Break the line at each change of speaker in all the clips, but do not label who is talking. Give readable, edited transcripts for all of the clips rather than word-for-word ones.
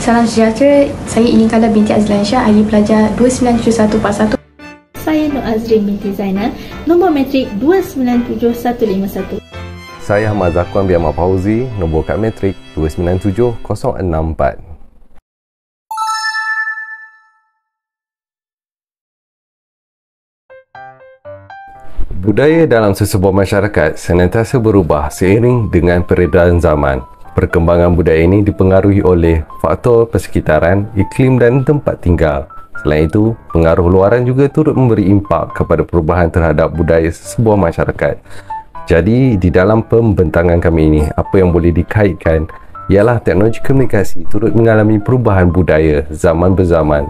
Salam sejahtera, saya Inikala binti Azlansyah, ahli pelajar 29714.
Saya Nur Azrin binti Zainal, nombor matrik 297151.
Saya Ahmad Zakwan bin Ahmad Fauzi, nombor kad matrik 297064. Budaya dalam sesebuah masyarakat senantiasa berubah seiring dengan peredaran zaman. Perkembangan budaya ini dipengaruhi oleh faktor persekitaran, iklim dan tempat tinggal. Selain itu, pengaruh luaran juga turut memberi impak kepada perubahan terhadap budaya sesebuah masyarakat. Jadi, di dalam pembentangan kami ini, apa yang boleh dikaitkan ialah teknologi komunikasi turut mengalami perubahan budaya zaman berzaman.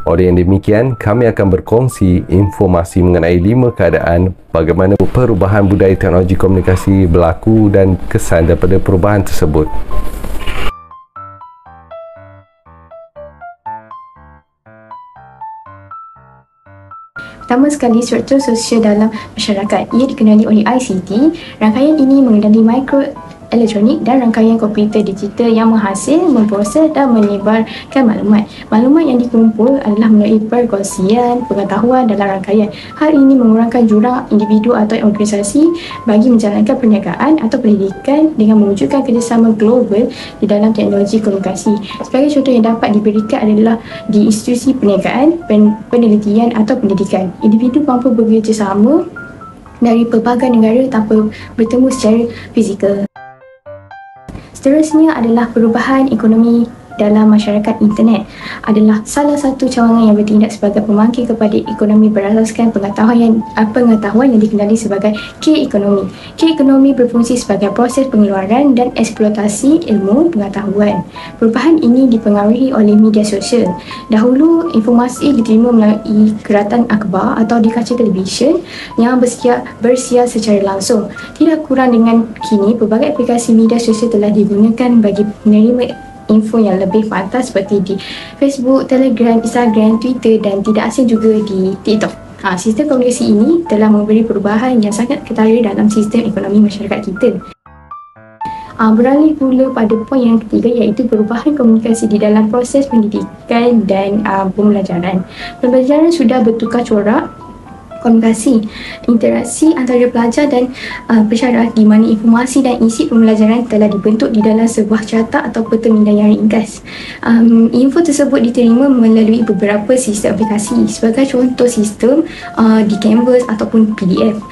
Oleh yang demikian, kami akan berkongsi informasi mengenai 5 keadaan bagaimana perubahan budaya teknologi komunikasi berlaku dan kesan daripada perubahan tersebut.
Pertama sekali, struktur sosial dalam masyarakat. Ia dikenali oleh ICT. Rangkaian ini mengenali mikroelektronik dan rangkaian komputer digital yang menghasil, memproses dan menyebarkan maklumat. Maklumat yang dikumpul adalah melalui perkongsian pengetahuan dalam rangkaian. Hal ini mengurangkan jurang individu atau organisasi bagi menjalankan perniagaan atau pendidikan dengan mewujudkan kerjasama global di dalam teknologi komunikasi. Sebagai contoh yang dapat diberikan adalah di institusi perniagaan, penelitian atau pendidikan. Individu mampu bekerjasama dari pelbagai negara tanpa bertemu secara fizikal. Seterusnya adalah perubahan ekonomi dalam masyarakat. Internet adalah salah satu cawangan yang bertindak sebagai pembangkit kepada ekonomi berasaskan pengetahuan yang dikenali sebagai K-ekonomi. K-ekonomi berfungsi sebagai proses pengeluaran dan eksploitasi ilmu pengetahuan. Perubahan ini dipengaruhi oleh media sosial. Dahulu, informasi diterima melalui keratan akhbar atau di kaca televisyen yang bersiar secara langsung. Tidak kurang dengan kini, pelbagai aplikasi media sosial telah digunakan bagi menerima info yang lebih pantas seperti di Facebook, Telegram, Instagram, Twitter dan tidak asing juga di TikTok. Sistem komunikasi ini telah memberi perubahan yang sangat ketara dalam sistem ekonomi masyarakat kita. Beralih pula pada poin yang ketiga, iaitu perubahan komunikasi di dalam proses pendidikan dan pembelajaran. Pembelajaran sudah bertukar corak komunikasi, interaksi antara pelajar dan pensyarah di mana informasi dan isi pembelajaran telah dibentuk di dalam sebuah carta atau peta minda yang ringkas. Info tersebut diterima melalui beberapa sistem aplikasi. Sebagai contoh sistem di Canvas ataupun PDF.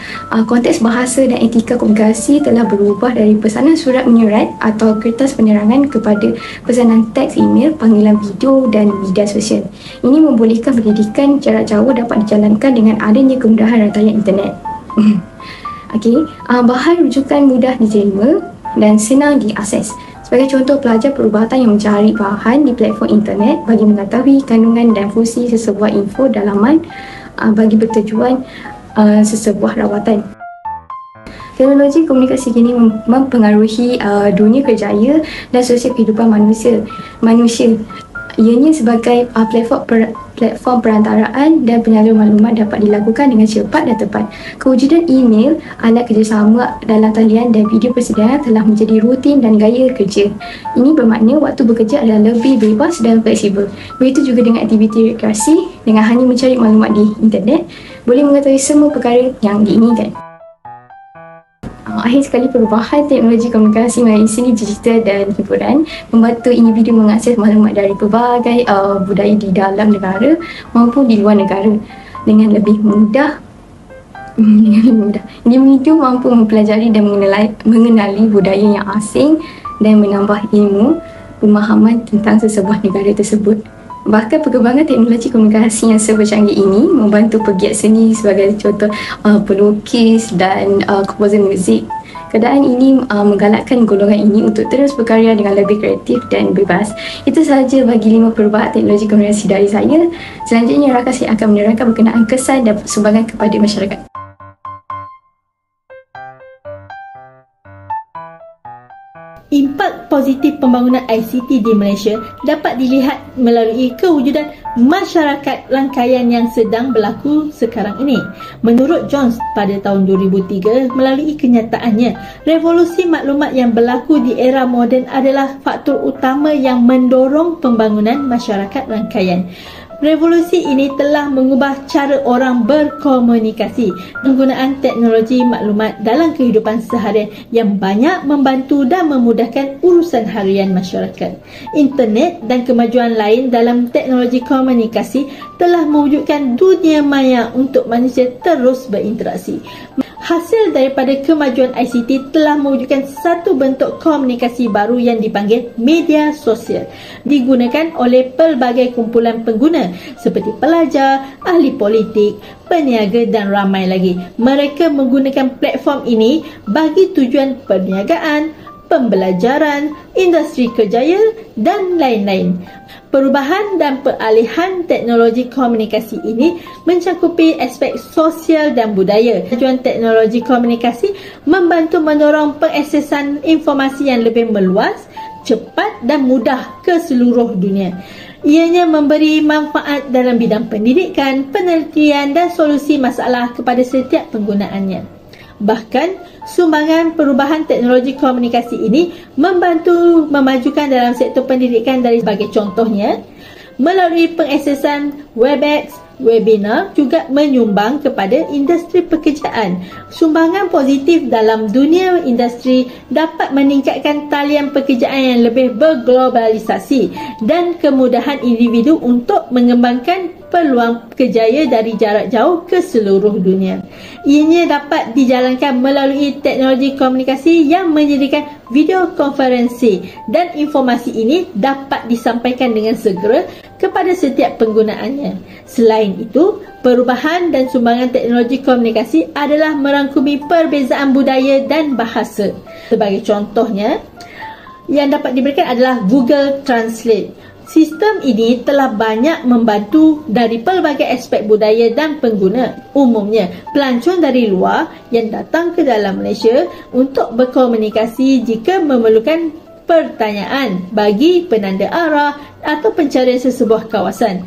Konteks bahasa dan etika komunikasi telah berubah dari pesanan surat menyurat atau kertas penerangan kepada pesanan teks, email, panggilan video dan media sosial. Ini membolehkan pendidikan jarak jauh dapat dijalankan dengan adanya kemudahan rantaian internet. Bahan rujukan mudah diterima dan senang diakses. Sebagai contoh, pelajar perubatan yang mencari bahan di platform internet bagi mengetahui kandungan dan fungsi sesebuah info dalaman bagi bertujuan sesebuah rawatan. Teknologi komunikasi kini mempengaruhi dunia kerjaya dan sosial kehidupan manusia. Ianya sebagai platform perantaraan dan penyalur maklumat dapat dilakukan dengan cepat dan tepat. Kewujudan email, alat kerjasama dalam talian dan video persediaan telah menjadi rutin dan gaya kerja. Ini bermakna waktu bekerja adalah lebih bebas dan fleksibel. Begitu juga dengan aktiviti rekreasi, dengan hanya mencari maklumat di internet, boleh mengetahui semua perkara yang diinginkan. Akhir sekali, perubahan teknologi komunikasi melalui seni digital dan hiburan membantu individu mengakses maklumat dari pelbagai budaya di dalam negara maupun di luar negara dengan lebih mudah. Individu mampu mempelajari dan mengenali budaya yang asing dan menambah ilmu pemahaman tentang sesebuah negara tersebut. Bahkan perkembangan teknologi komunikasi yang serba canggih ini membantu pegiat seni sebagai contoh pelukis dan komposer muzik. Keadaan ini menggalakkan golongan ini untuk terus berkarya dengan lebih kreatif dan bebas. Itu sahaja bagi 5 perubahan teknologi komunikasi dari saya. Selanjutnya, saya akan menerangkan berkenaan kesan dan sumbangan kepada masyarakat.
Impak positif pembangunan ICT di Malaysia dapat dilihat melalui kewujudan masyarakat rangkaian yang sedang berlaku sekarang ini. Menurut Jones, pada tahun 2003, melalui kenyataannya, revolusi maklumat yang berlaku di era moden adalah faktor utama yang mendorong pembangunan masyarakat rangkaian. Revolusi ini telah mengubah cara orang berkomunikasi. Penggunaan teknologi maklumat dalam kehidupan seharian yang banyak membantu dan memudahkan urusan harian masyarakat. Internet dan kemajuan lain dalam teknologi komunikasi telah mewujudkan dunia maya untuk manusia terus berinteraksi. Hasil daripada kemajuan ICT telah mewujudkan satu bentuk komunikasi baru yang dipanggil media sosial. Digunakan oleh pelbagai kumpulan pengguna seperti pelajar, ahli politik, peniaga dan ramai lagi. Mereka menggunakan platform ini bagi tujuan perniagaan, pembelajaran, industri kerjaya dan lain-lain. Perubahan dan peralihan teknologi komunikasi ini mencakupi aspek sosial dan budaya. Kemajuan teknologi komunikasi membantu mendorong pengaksesan informasi yang lebih meluas, cepat dan mudah ke seluruh dunia. Ianya memberi manfaat dalam bidang pendidikan, penelitian dan solusi masalah kepada setiap penggunaannya. Bahkan, sumbangan perubahan teknologi komunikasi ini membantu memajukan dalam sektor pendidikan dari sebagai contohnya, melalui pengaksesan Webex, webinar juga menyumbang kepada industri pekerjaan. Sumbangan positif dalam dunia industri dapat meningkatkan talian pekerjaan yang lebih berglobalisasi dan kemudahan individu untuk mengembangkan peluang kerjaya dari jarak jauh ke seluruh dunia. Ianya dapat dijalankan melalui teknologi komunikasi yang menyediakan video konferensi dan informasi ini dapat disampaikan dengan segera kepada setiap penggunaannya. Selain itu, perubahan dan sumbangan teknologi komunikasi adalah merangkumi perbezaan budaya dan bahasa. Sebagai contohnya, yang dapat diberikan adalah Google Translate. Sistem ini telah banyak membantu dari pelbagai aspek budaya dan pengguna. Umumnya, pelancong dari luar yang datang ke dalam Malaysia untuk berkomunikasi jika memerlukan pertanyaan bagi penanda arah atau pencarian sesebuah kawasan.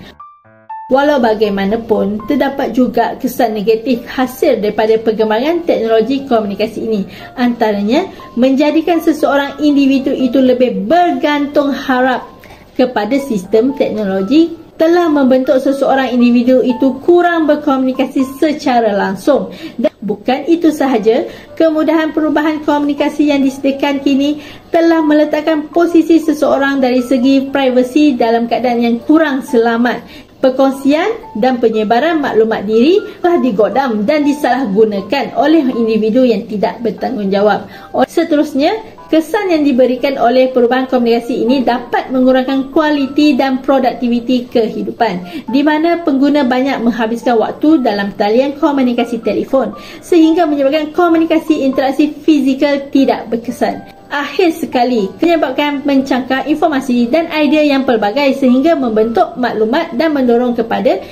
Walau bagaimanapun, terdapat juga kesan negatif hasil daripada perkembangan teknologi komunikasi ini. Antaranya, menjadikan seseorang individu itu lebih bergantung harap kepada sistem teknologi, telah membentuk seseorang individu itu kurang berkomunikasi secara langsung. Dan bukan itu sahaja, kemudahan perubahan komunikasi yang disediakan kini telah meletakkan posisi seseorang dari segi privasi dalam keadaan yang kurang selamat. Perkongsian dan penyebaran maklumat diri telah digodam dan disalahgunakan oleh individu yang tidak bertanggungjawab. Seterusnya, kesan yang diberikan oleh perubahan komunikasi ini dapat mengurangkan kualiti dan produktiviti kehidupan, di mana pengguna banyak menghabiskan waktu dalam talian komunikasi telefon sehingga menyebabkan komunikasi interaksi fizikal tidak berkesan. Akhir sekali, menyebabkan mencangkar informasi dan idea yang pelbagai sehingga membentuk maklumat dan mendorong kepada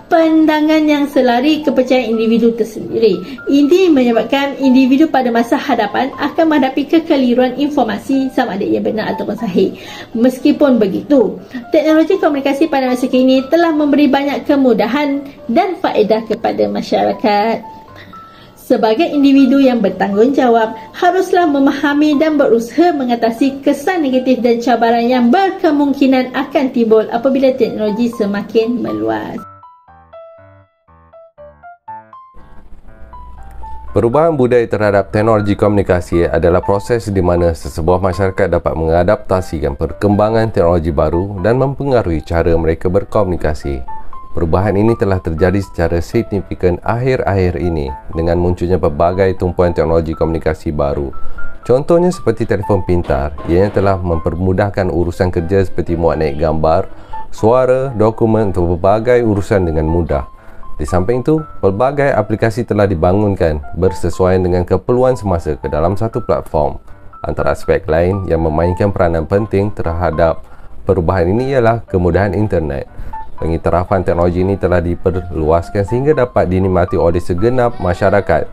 pandangan yang selari kepercayaan individu tersendiri. Ini menyebabkan individu pada masa hadapan akan menghadapi kekeliruan informasi sama ada ia benar ataupun sahih. Meskipun begitu, teknologi komunikasi pada masa kini telah memberi banyak kemudahan dan faedah kepada masyarakat. Sebagai individu yang bertanggungjawab, haruslah memahami dan berusaha mengatasi kesan negatif dan cabaran yang berkemungkinan akan timbul apabila teknologi semakin meluas.
Perubahan budaya terhadap teknologi komunikasi adalah proses di mana sesebuah masyarakat dapat mengadaptasikan perkembangan teknologi baru dan mempengaruhi cara mereka berkomunikasi. Perubahan ini telah terjadi secara signifikan akhir-akhir ini dengan munculnya pelbagai tumpuan teknologi komunikasi baru. Contohnya seperti telefon pintar, ianya telah mempermudahkan urusan kerja seperti muat naik gambar, suara, dokumen untuk berbagai urusan dengan mudah. Di samping itu, pelbagai aplikasi telah dibangunkan bersesuaian dengan keperluan semasa ke dalam satu platform. Antara aspek lain yang memainkan peranan penting terhadap perubahan ini ialah kemudahan internet. Pengiktirafan teknologi ini telah diperluaskan sehingga dapat dinikmati oleh segenap masyarakat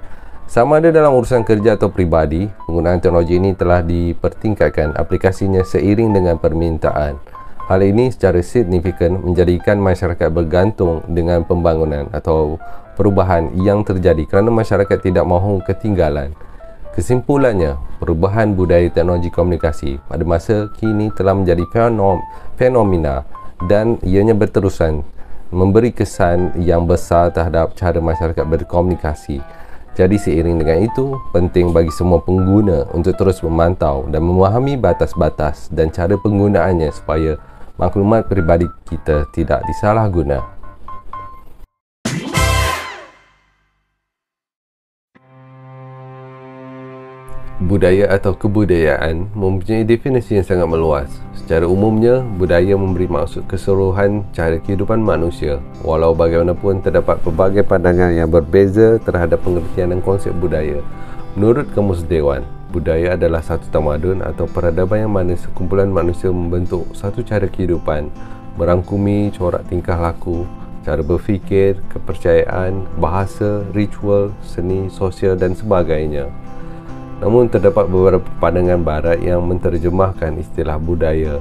Sama ada dalam urusan kerja atau pribadi, penggunaan teknologi ini telah dipertingkatkan aplikasinya seiring dengan permintaan. Hal ini secara signifikan menjadikan masyarakat bergantung dengan pembangunan atau perubahan yang terjadi kerana masyarakat tidak mahu ketinggalan. Kesimpulannya, perubahan budaya teknologi komunikasi pada masa kini telah menjadi fenomena dan ianya berterusan memberi kesan yang besar terhadap cara masyarakat berkomunikasi. Jadi seiring dengan itu, penting bagi semua pengguna untuk terus memantau dan memahami batas-batas dan cara penggunaannya supaya maklumat peribadi kita tidak disalahguna. Budaya atau kebudayaan mempunyai definisi yang sangat meluas. Secara umumnya, budaya memberi maksud keseluruhan cara kehidupan manusia. Walau bagaimanapun terdapat pelbagai pandangan yang berbeza terhadap pengertian dan konsep budaya. Menurut Kamus Dewan, budaya adalah satu tamadun atau peradaban yang mana sekumpulan manusia membentuk satu cara kehidupan, merangkumi corak tingkah laku, cara berfikir, kepercayaan, bahasa, ritual, seni, sosial dan sebagainya. Namun terdapat beberapa pandangan barat yang menterjemahkan istilah budaya.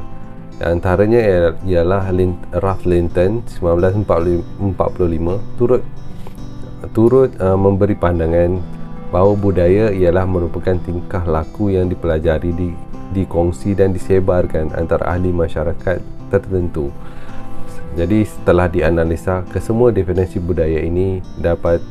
Antaranya ialah Ralph Linton 1945 turut memberi pandangan bahawa budaya ialah merupakan tingkah laku yang dipelajari, dikongsi dan disebarkan antara ahli masyarakat tertentu. Jadi setelah dianalisa, kesemua definisi budaya ini dapat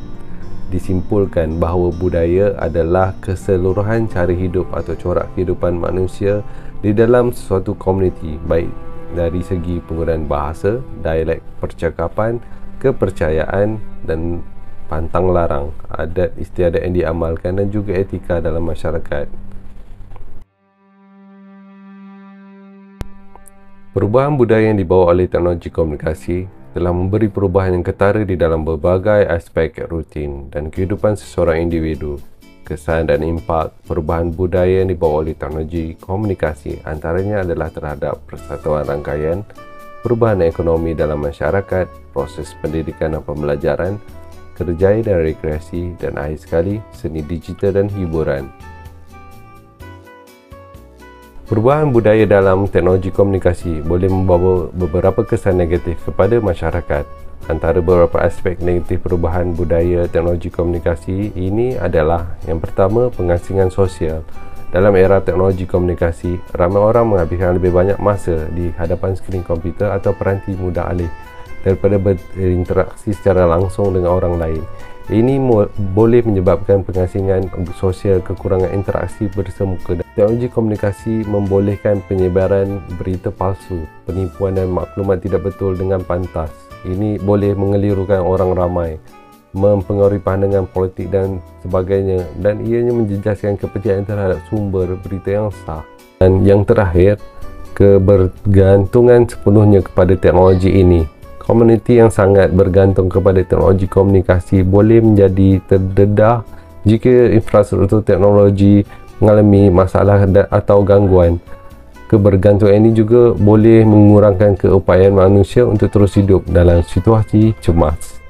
disimpulkan bahawa budaya adalah keseluruhan cara hidup atau corak kehidupan manusia di dalam suatu komuniti, baik dari segi penggunaan bahasa, dialek percakapan, kepercayaan dan pantang larang, adat istiadat yang diamalkan dan juga etika dalam masyarakat. Perubahan budaya yang dibawa oleh teknologi komunikasi telah memberi perubahan yang ketara di dalam berbagai aspek rutin dan kehidupan seseorang individu. Kesan dan impak perubahan budaya yang dibawa oleh teknologi komunikasi antaranya adalah terhadap persatuan rangkaian, perubahan ekonomi dalam masyarakat, proses pendidikan dan pembelajaran, kerjaya dan rekreasi, dan akhir sekali, seni digital dan hiburan. Perubahan budaya dalam teknologi komunikasi boleh membawa beberapa kesan negatif kepada masyarakat. Antara beberapa aspek negatif perubahan budaya teknologi komunikasi ini adalah yang pertama, pengasingan sosial. Dalam era teknologi komunikasi, ramai orang menghabiskan lebih banyak masa di hadapan skrin komputer atau peranti mudah alih daripada berinteraksi secara langsung dengan orang lain. Ini boleh menyebabkan pengasingan sosial, kekurangan interaksi bersemuka. Teknologi komunikasi membolehkan penyebaran berita palsu, penipuan dan maklumat tidak betul dengan pantas. Ini boleh mengelirukan orang ramai, mempengaruhi pandangan politik dan sebagainya, dan ianya menjejaskan kepercayaan terhadap sumber berita yang sah. Dan yang terakhir, kebergantungan sepenuhnya kepada teknologi ini. Komuniti yang sangat bergantung kepada teknologi komunikasi boleh menjadi terdedah jika infrastruktur teknologi mengalami masalah atau gangguan. Kebergantungan ini juga boleh mengurangkan keupayaan manusia untuk terus hidup dalam situasi cemas.